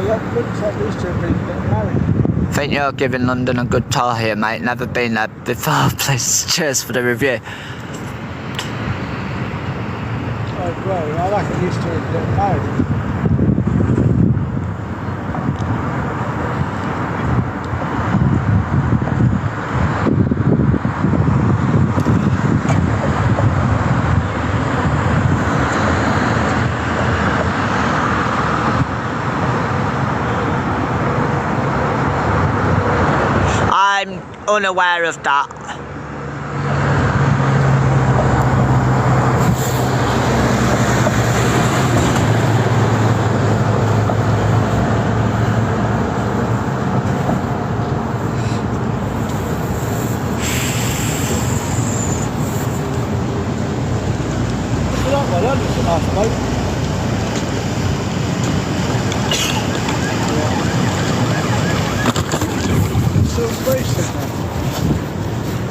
looks like these two have been getting married. I think you're giving London a good tour here, mate. Never been there before. Please, cheers for the review. Oh, well, I reckon these two are getting married. I'm unaware of that.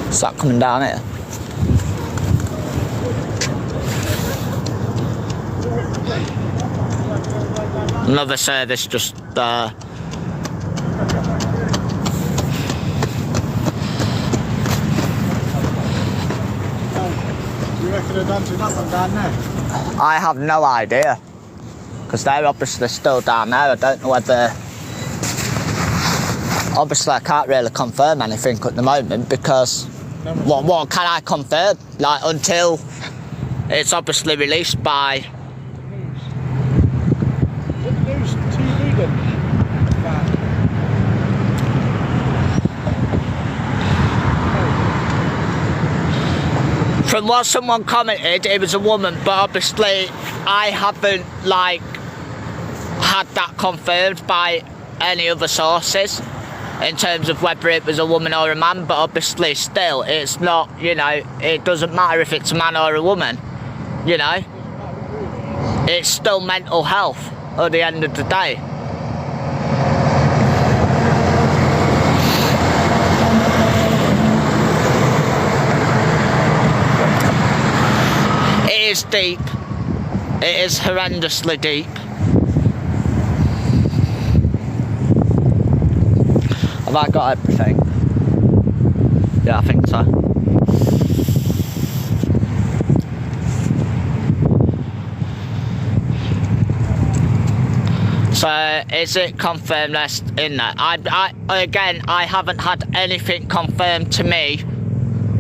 Is that coming down here? Another service just there. You reckon they're done to that one down there? I have no idea, because they're obviously still down there. I don't know whether... Obviously I can't really confirm anything at the moment, because what can I confirm? Like, until it's obviously released by... News TV then? From what someone commented, it was a woman, but obviously I haven't, like, had that confirmed by any other sources in terms of whether it was a woman or a man, but obviously still, it's not, you know, it doesn't matter if it's a man or a woman, you know? It's still mental health at the end of the day. It is deep. It is horrendously deep. Have I got everything? Yeah, I think so. So, is it confirmed that's in there? Again, I haven't had anything confirmed to me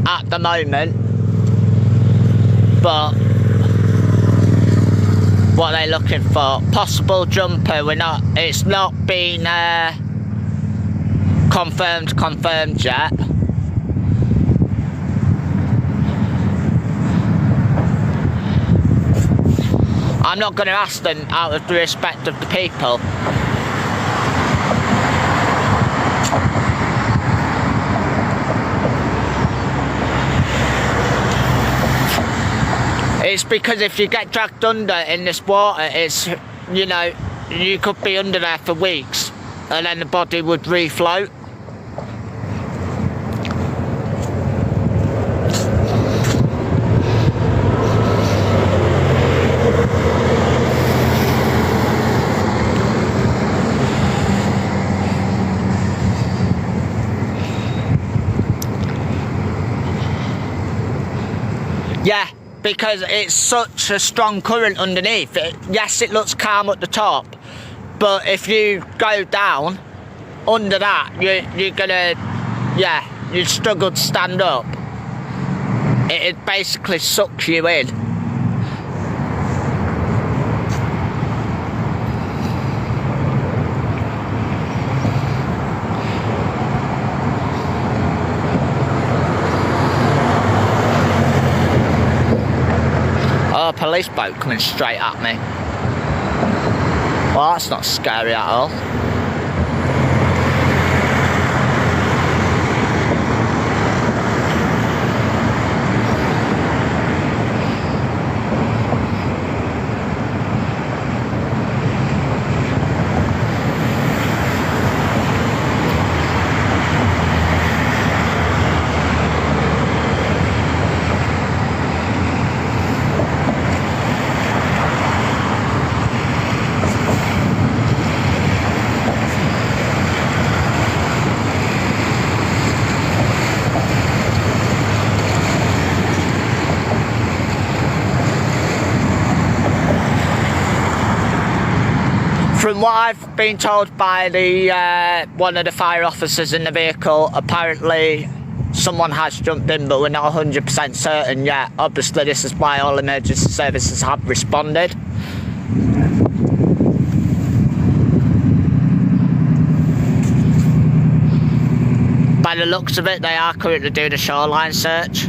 at the moment. But what are they looking for? Possible jumper. It's not been confirmed yet. I'm not going to ask them out of the respect of the people. It's because if you get dragged under in this water, it's, you know, you could be under there for weeks and then the body would refloat. Yeah. Because it's such a strong current underneath. Yes, it looks calm at the top, but if you go down under that, you're gonna, yeah, you'd struggle to stand up. It basically sucks you in. Oh, a police boat coming straight at me. Well, that's not scary at all. From what I've been told by the one of the fire officers in the vehicle, apparently someone has jumped in, but we're not 100% certain yet. Obviously, this is why all emergency services have responded. By the looks of it, they are currently doing a shoreline search.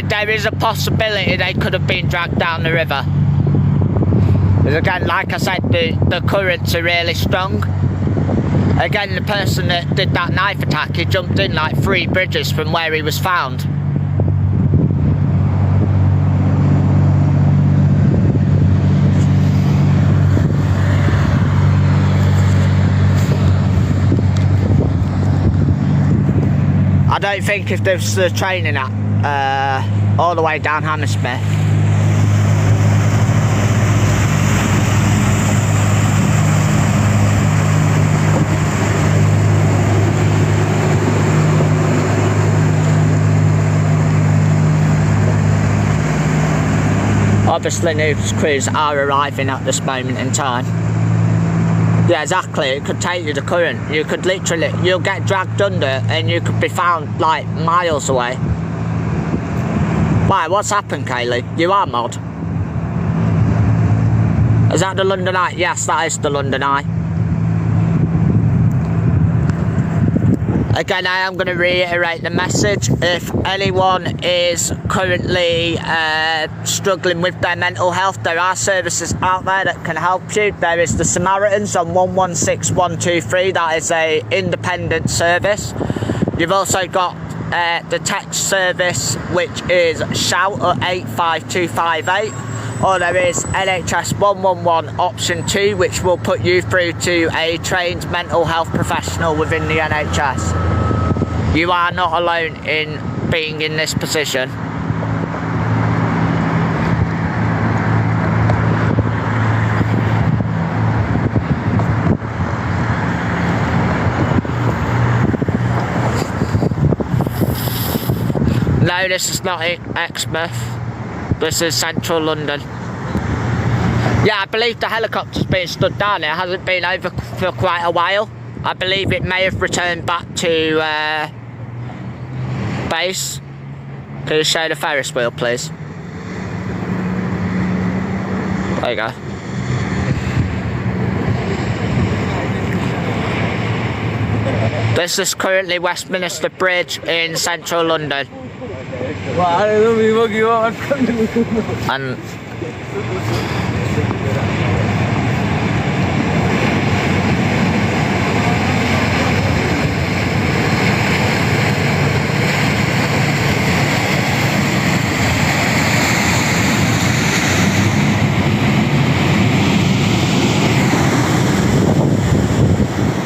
There is a possibility they could have been dragged down the river. Because again, like I said, the currents are really strong. Again, the person that did that knife attack, he jumped in like 3 bridges from where he was found. I don't think if there's the training at all the way down Hammersmith. Obviously news crews are arriving at this moment in time. Yeah, exactly, it could take you the current. You could literally, you'll get dragged under and you could be found like miles away. Why, what's happened, Kaylee? You are mod. Is that the London Eye? Yes, that is the London Eye. Again, I am going to reiterate the message. If anyone is currently struggling with their mental health, there are services out there that can help you. There is the Samaritans on 116123. That is a independent service. You've also got the text service, which is shout at 85258, or there is NHS 111 option 2, which will put you through to a trained mental health professional within the NHS. You are not alone in being in this position. No, this is not Exmouth. This is central London. Yeah, I believe the helicopter's been stood down. It hasn't been over for quite a while. I believe it may have returned back to base. Can you show the Ferris wheel, please? There you go. This is currently Westminster Bridge in central London. And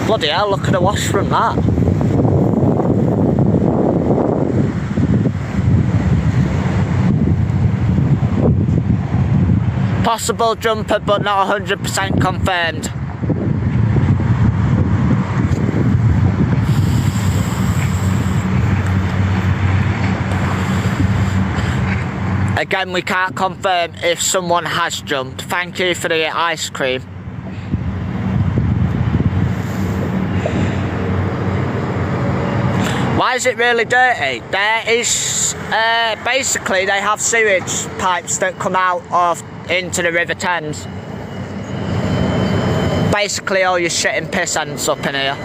bloody hell, look at the wash from that. Possible jumper, but not 100% confirmed. Again, we can't confirm if someone has jumped. Thank you for the ice cream. Why is it really dirty? There is, basically they have sewage pipes that come out of into the River Thames. Basically all your shit and piss ends up in here.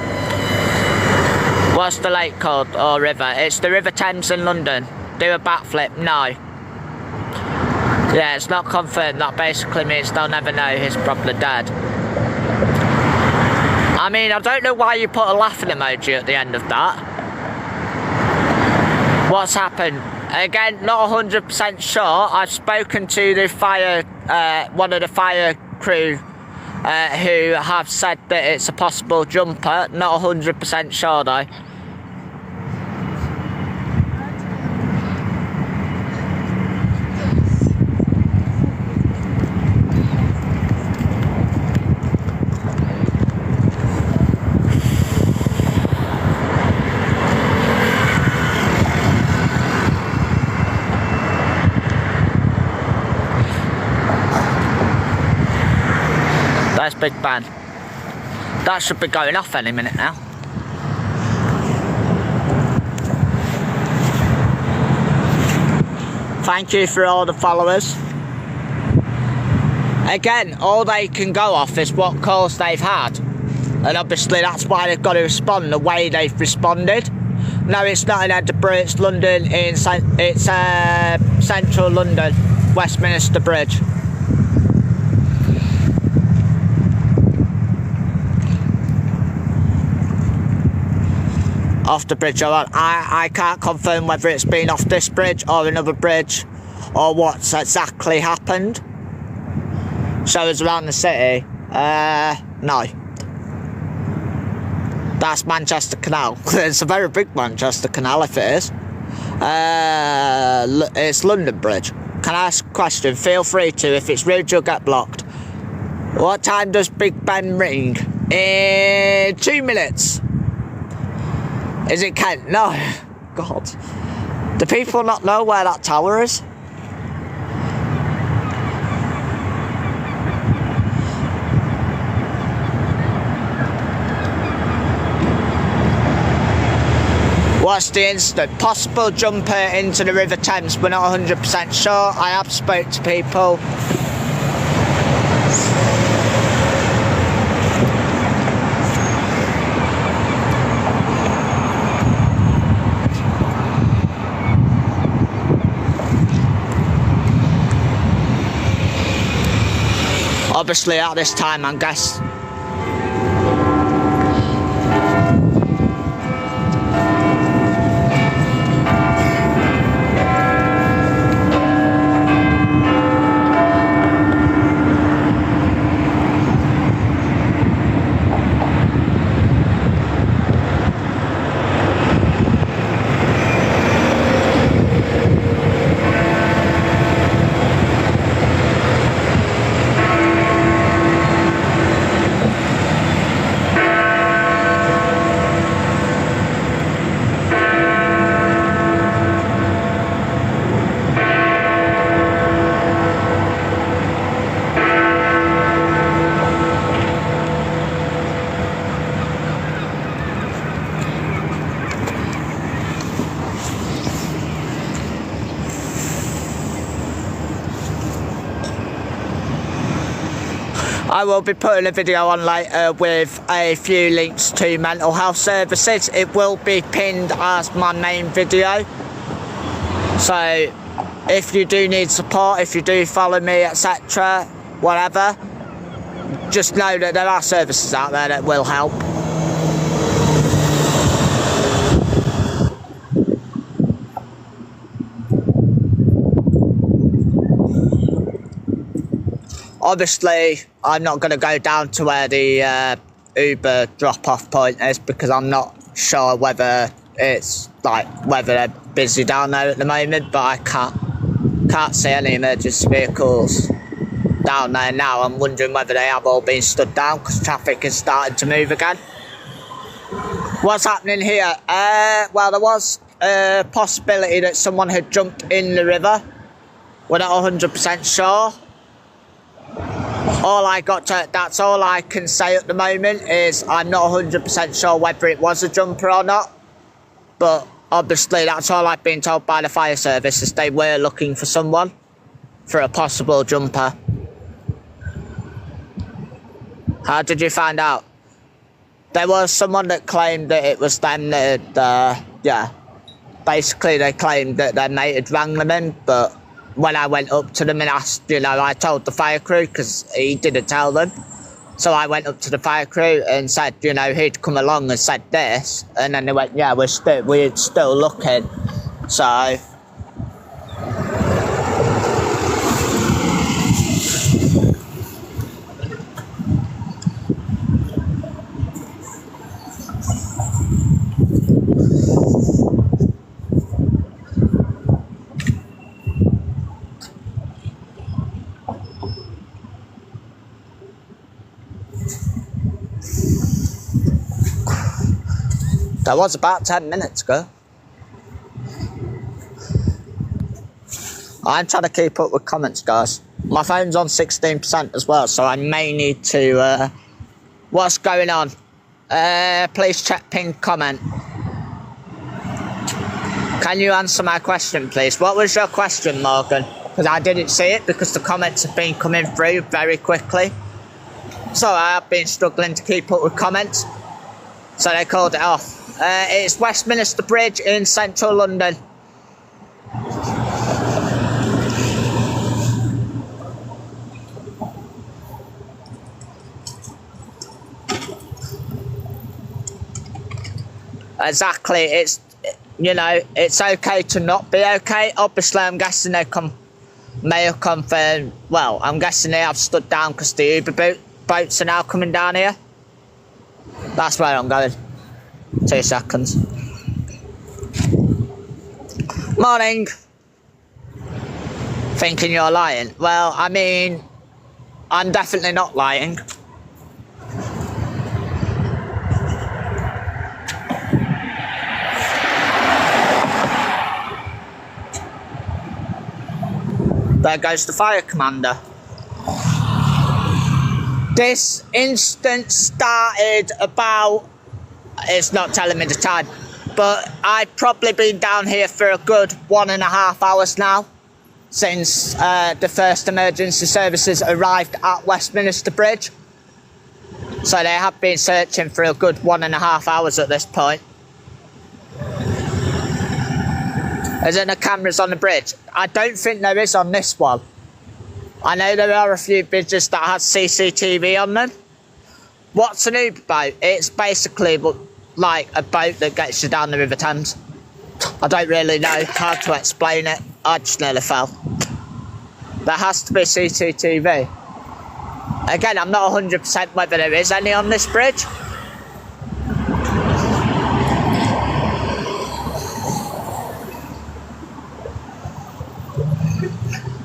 What's the lake called, or river? It's the River Thames in London. Do a backflip? No. Yeah, it's not confirmed. That basically means they'll never know he's probably dead. I mean, I don't know why you put a laughing emoji at the end of that. What's happened? Again, not 100% sure. I've spoken to the fire, one of the fire crew who have said that it's a possible jumper. Not 100% sure though. There's Big Ben. That should be going off any minute now. Thank you for all the followers. Again, all they can go off is what calls they've had. And obviously that's why they've got to respond the way they've responded. No, it's not in Edinburgh, it's London, it's central London, Westminster Bridge. Off the bridge, I can't confirm whether it's been off this bridge or another bridge or what's exactly happened. Shows around the city. No. That's Manchester Canal. It's a very big Manchester Canal if it is. It's London Bridge. Can I ask a question? Feel free to. If it's rude, you'll get blocked. What time does Big Ben ring? In 2 minutes. Is it Kent? No. God. Do people not know where that tower is? What's the incident? Possible jumper into the River Thames. We're not 100% sure. I have spoke to people. Obviously at this time, I guess. I will be putting a video on later with a few links to mental health services. It will be pinned as my main video. So if you do need support, if you do follow me, etc., whatever, just know that there are services out there that will help. Obviously, I'm not going to go down to where the Uber drop-off point is because I'm not sure whether it's whether they're busy down there at the moment. But I can't see any emergency vehicles down there now. I'm wondering whether they have all been stood down because traffic is starting to move again. What's happening here? Well, there was a possibility that someone had jumped in the river. We're not 100% sure. That's all I can say at the moment is I'm not 100% sure whether it was a jumper or not. But obviously that's all I've been told by the fire service is they were looking for someone for a possible jumper. How did you find out? There was someone that claimed that it was them that, yeah. Basically they claimed that their mate had rang them in, but when I went up to them and asked, you know, I told the fire crew because he didn't tell them. So I went up to the fire crew and said, you know, he'd come along and said this, and then they went, yeah, we're still looking. So that was about 10 minutes ago. I'm trying to keep up with comments, guys. My phone's on 16% as well, so I may need to... what's going on? Please check pinned comment. Can you answer my question, please? What was your question, Morgan? Because I didn't see it because the comments have been coming through very quickly. So I have been struggling to keep up with comments. So they called it off. It's Westminster Bridge in central London. Exactly, it's, you know, it's okay to not be okay. Obviously, I'm guessing they may have confirmed, well, I'm guessing they have stood down because the Uber boats are now coming down here. That's where I'm going. 2 seconds. Morning. Thinking you're lying? Well, I mean, I'm definitely not lying. There goes the fire commander. This incident started about, it's not telling me the time, but I've probably been down here for a good 1.5 hours now since the first emergency services arrived at Westminster Bridge. So they have been searching for a good 1.5 hours at this point. Is there no cameras on the bridge? I don't think there is on this one. I know there are a few bridges that have CCTV on them. What's an Uber boat? It's basically like a boat that gets you down the River Thames. I don't really know how to explain it. I just nearly fell. There has to be CCTV. Again, I'm not 100% whether there is any on this bridge.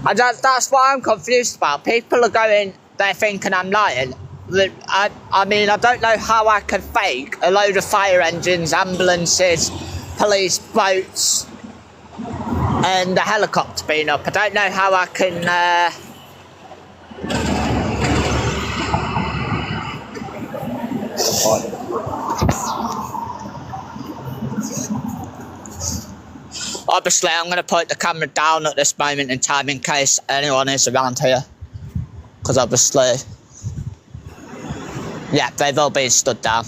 And that's what I'm confused about. People are going, they're thinking I'm lying. I mean, I don't know how I can fake a load of fire engines, ambulances, police boats, and a helicopter being up. I don't know how I can... Obviously, I'm going to put the camera down at this moment in time in case anyone is around here. Because obviously, yeah, they've all been stood down.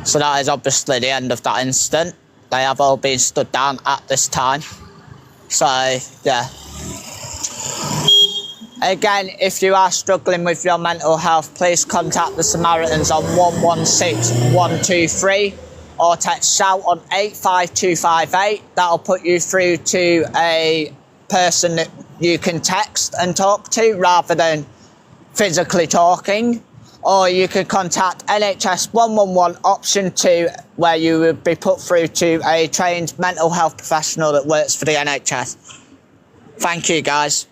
So that is obviously the end of that incident. They have all been stood down at this time. So, yeah. Again, if you are struggling with your mental health, please contact the Samaritans on 116123. Or text shout on 85258. That'll put you through to a person that you can text and talk to rather than physically talking. Or you can contact NHS 111 option 2, where you will be put through to a trained mental health professional that works for the NHS. Thank you, guys.